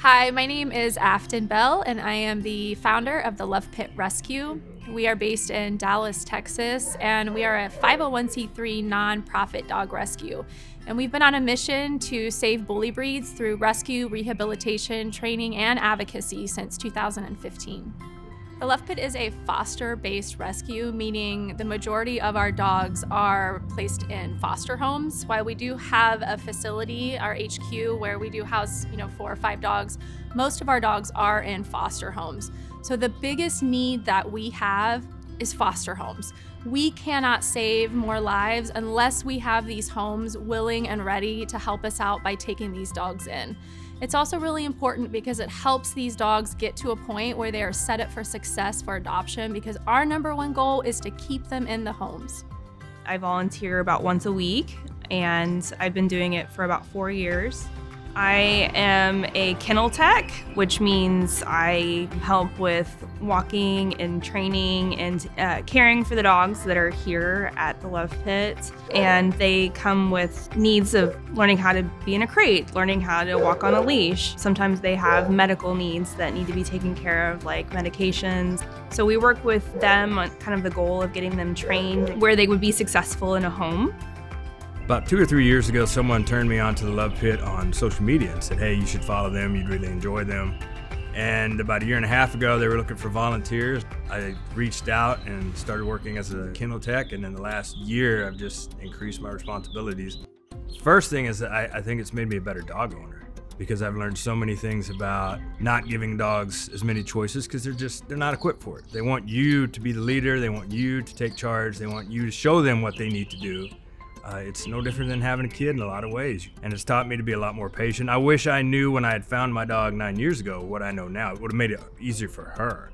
Hi, my name is Afton Bell, and I am the founder of the Love Pit Rescue. We are based in Dallas, Texas, and we are a 501c3 nonprofit dog rescue. And we've been on a mission to save bully breeds through rescue, rehabilitation, training, and advocacy since 2015. The Love Pit is a foster-based rescue, meaning the majority of our dogs are placed in foster homes. While we do have a facility, our HQ, where we do house 4 or 5 dogs, most of our dogs are in foster homes. So the biggest need that we have is foster homes. We cannot save more lives unless we have these homes willing and ready to help us out by taking these dogs in. It's also really important because it helps these dogs get to a point where they are set up for success for adoption, because our number one goal is to keep them in the homes. I volunteer about once a week, and I've been doing it for about 4 years. I am a kennel tech, which means I help with walking and training and caring for the dogs that are here at the Love Pit. And they come with needs of learning how to be in a crate, learning how to walk on a leash. Sometimes they have medical needs that need to be taken care of, like medications. So we work with them on kind of the goal of getting them trained where they would be successful in a home. About 2 or 3 years ago, someone turned me on to the Love Pit on social media and said, hey, you should follow them, you'd really enjoy them. And about 1.5 years ago, they were looking for volunteers. I reached out and started working as a kennel tech, and in the last year, I've just increased my responsibilities. First thing is that I think it's made me a better dog owner, because I've learned so many things about not giving dogs as many choices because they're not equipped for it. They want you to be the leader, they want you to take charge, they want you to show them what they need to do. It's no different than having a kid in a lot of ways, and it's taught me to be a lot more patient. I wish I knew when I had found my dog 9 years ago what I know now. It would have made it easier for her.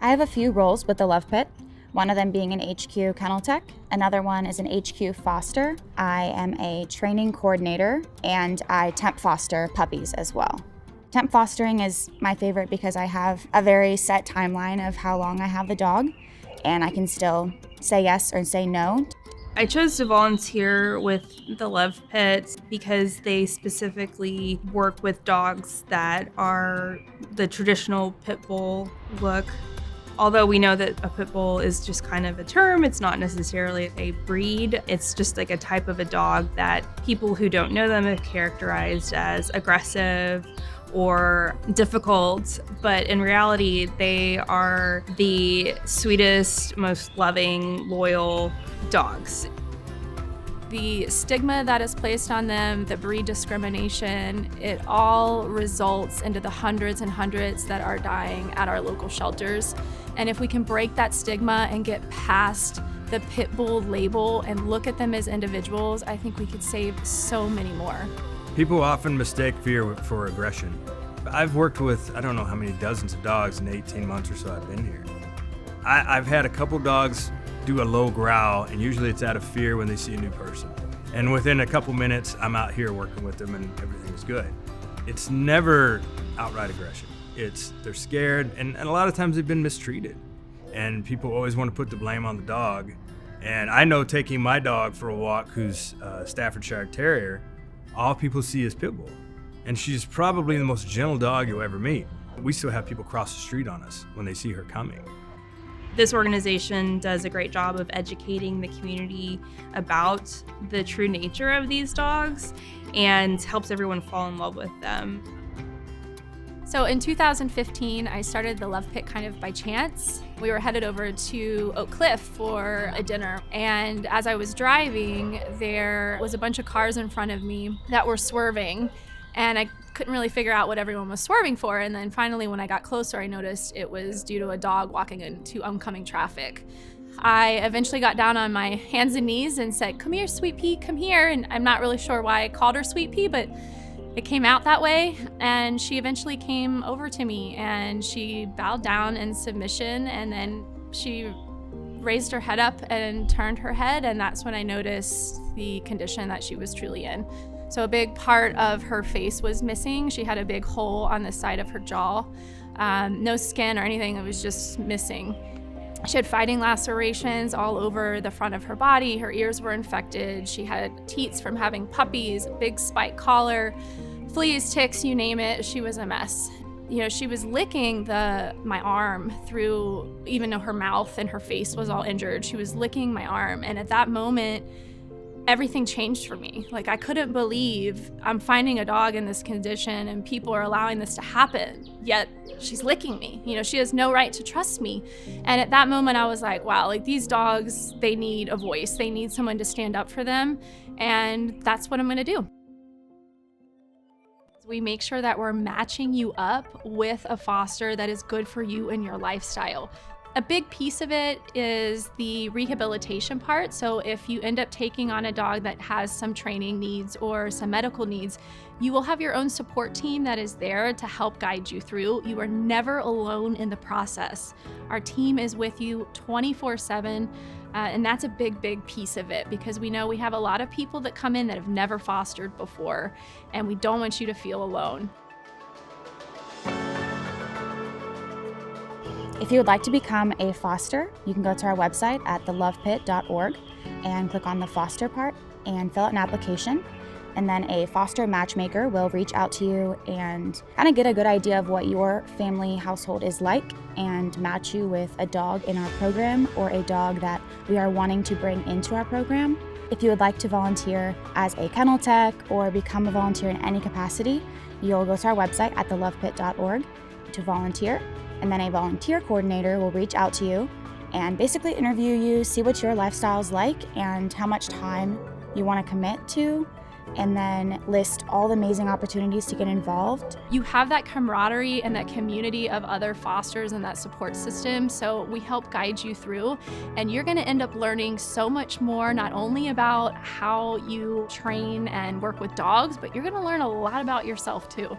I have a few roles with the Love Pit, one of them being an HQ kennel tech, another one is an HQ foster. I am a training coordinator, and I temp foster puppies as well. Temp fostering is my favorite because I have a very set timeline of how long I have the dog, and I can still say yes or say no. I chose to volunteer with the Love Pit because they specifically work with dogs that are the traditional pit bull look. Although we know that a pit bull is just kind of a term, it's not necessarily a breed. It's just like a type of a dog that people who don't know them have characterized as aggressive or difficult, but in reality, they are the sweetest, most loving, loyal dogs. The stigma that is placed on them, the breed discrimination, it all results into the hundreds and hundreds that are dying at our local shelters. And if we can break that stigma and get past the pit bull label and look at them as individuals, I think we could save so many more. People often mistake fear for aggression. I've worked with, I don't know how many dozens of dogs in the 18 months or so I've been here. I've had a couple dogs do a low growl, and usually it's out of fear when they see a new person. And within a couple minutes, I'm out here working with them and everything's good. It's never outright aggression. They're scared, and a lot of times they've been mistreated. And people always want to put the blame on the dog. And I know, taking my dog for a walk, who's a Staffordshire Terrier, all people see is pit bull. And she's probably the most gentle dog you'll ever meet. We still have people cross the street on us when they see her coming. This organization does a great job of educating the community about the true nature of these dogs and helps everyone fall in love with them. So in 2015, I started the Love Pit kind of by chance. We were headed over to Oak Cliff for a dinner, and as I was driving, there was a bunch of cars in front of me that were swerving, and I couldn't really figure out what everyone was swerving for. And then finally, when I got closer, I noticed it was due to a dog walking into oncoming traffic. I eventually got down on my hands and knees and said, "Come here, Sweet Pea, come here." And I'm not really sure why I called her Sweet Pea, but it came out that way. And she eventually came over to me and she bowed down in submission, and then she raised her head up and turned her head, and that's when I noticed the condition that she was truly in. So a big part of her face was missing. She had a big hole on the side of her jaw. No skin or anything, it was just missing. She had fighting lacerations all over the front of her body. Her ears were infected. She had teats from having puppies, a big spike collar, Fleas, ticks, you name it, she was a mess. You know, she was licking my arm through, even though her mouth and her face was all injured, she was licking my arm. And at that moment, everything changed for me. Like, I couldn't believe I'm finding a dog in this condition and people are allowing this to happen, yet she's licking me. You know, she has no right to trust me. And at that moment, I was like, wow, like, these dogs, they need a voice. They need someone to stand up for them. And that's what I'm gonna do. We make sure that we're matching you up with a foster that is good for you and your lifestyle. A big piece of it is the rehabilitation part. So if you end up taking on a dog that has some training needs or some medical needs, you will have your own support team that is there to help guide you through. You are never alone in the process. Our team is with you 24/7. And that's a big, big piece of it, because we know we have a lot of people that come in that have never fostered before, and we don't want you to feel alone. If you would like to become a foster, you can go to our website at thelovepit.org and click on the foster part and fill out an application. And then a foster matchmaker will reach out to you and kind of get a good idea of what your family household is like and match you with a dog in our program or a dog that we are wanting to bring into our program. If you would like to volunteer as a kennel tech or become a volunteer in any capacity, you'll go to our website at thelovepit.org to volunteer. And then a volunteer coordinator will reach out to you and basically interview you, see what your lifestyle is like and how much time you want to commit to, and then list all the amazing opportunities to get involved. You have that camaraderie and that community of other fosters and that support system, so we help guide you through, and you're going to end up learning so much more, not only about how you train and work with dogs, but you're going to learn a lot about yourself too.